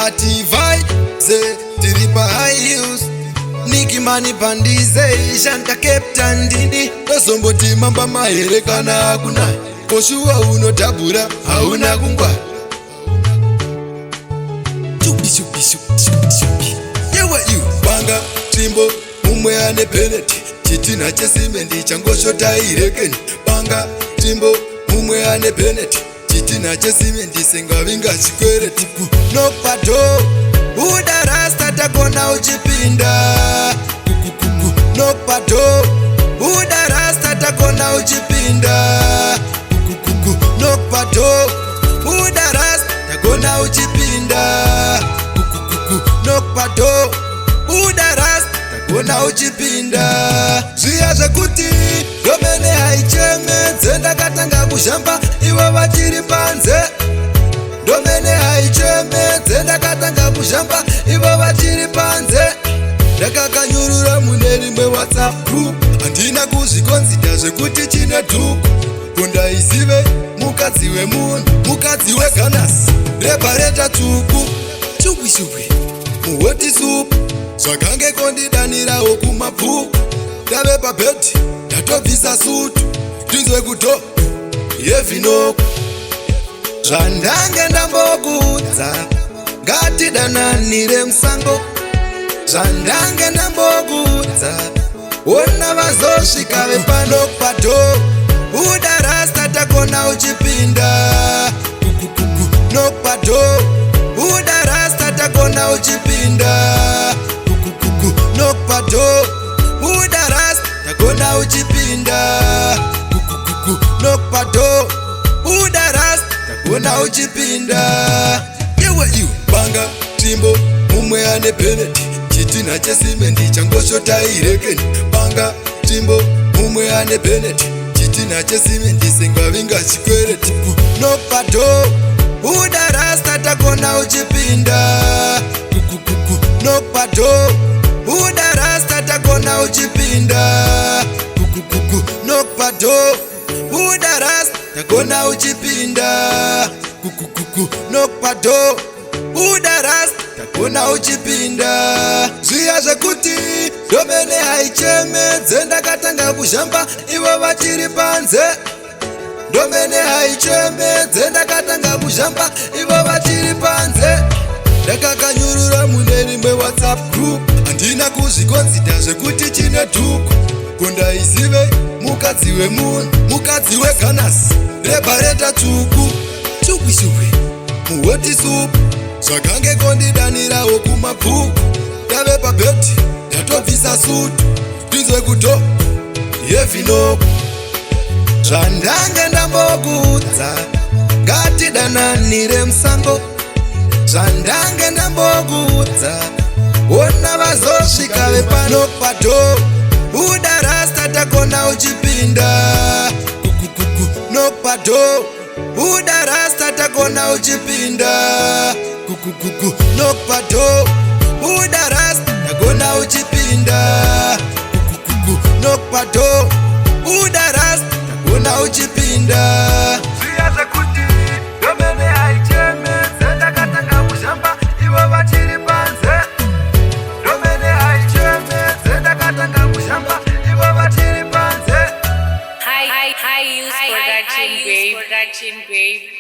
Ativai ze tiripa highs Niki mani pandize ishanta Captain Didi Tosomboti mamba mahere kana hakuna Koshua unotabura hauna kungwa Chupi Yewa yu Banga timbo umwe ane penalty Chitina chesimendi changoshota irekeni Banga timbo umwe ane penalty Chitina chesimendi sengavinga chikwere tipu Nokpato Uda rasta takona uchipinda Nokpato Uda rasta takona uchipinda Nokpato Uda rasta takona uchipinda Nokpato Uda rasta takona uchipinda Zviya zvekuti domene haicheme Dzenda katanga kushamba ivo vachiri panze Domene haicheme Dzenda katanga kushamba ivo vachiri panze Ndakakanyurura mune rimwe WhatsApp group Handina kuzvikonzida zvekuti chine dhuku Kundaizive mukadzi wemunhu Mukadzi weGhanasi Repareta tsvuku Chupwi muhoti supu Zvakange kondidanirawo kumabhuku Ndave pabhedhi ndatobvisa sutu Ndinzwe kuto yevhinoko Zvandange ndambokudza ngatidananire musango Zvandange ndambokudza ona vazosvika vepanokpato Uda rasta takona uchipinda Nokpato Uda rasta takona uchipinda Nokpato Uda rasta takona uchipinda Nokpato Uda rasta takona uchipinda Yewa iu Banga timbo umwe ane penalty Chitina chesimendi changoshota irekeni Banga timbo umwe ane penalty Chitina chesimendi sengavinga chikwere tipu Nokpato Uda rasta takona uchipinda Nokpato Uda rasta takona uchipinda Nokpato Uda rasta takona uchipinda Nokpato Uda rasta takona uchipinda Zviya zvekuti domene haicheme Dzenda katanga kushamba ivo vachiri panze Domene haicheme Dzenda katanga kushamba ivo vachiri panze Ndakakanyurura mune rimwe WhatsApp group Handina kuzvikonzida zvekuti chine dhuku Kundaizive mukadzi wemunhu Mukadzi weGhanasi Repareta tsvuku Chupwi muhoti supu Zvakange kondidanirawo kumabhuku Ndave pabhedhi ndatobvisa sutu Ndinzwe kuto yevhinoko Zvandange ndambokudza ngatidananire musango Zvandange ndambokudza ona vazosvika vepanokpato Uda rasta takona uchipinda Nokpato Uda rasta takona uchipinda Nokpato Uda rasta takona uchipinda Nokpato Uda rasta takona uchipinda Zviya zvekuti domene haicheme Dzenda katanga kushamba ivo vachiri panze Domene haicheme Dzenda katanga kushamba ivo vachiri panze Production, babe.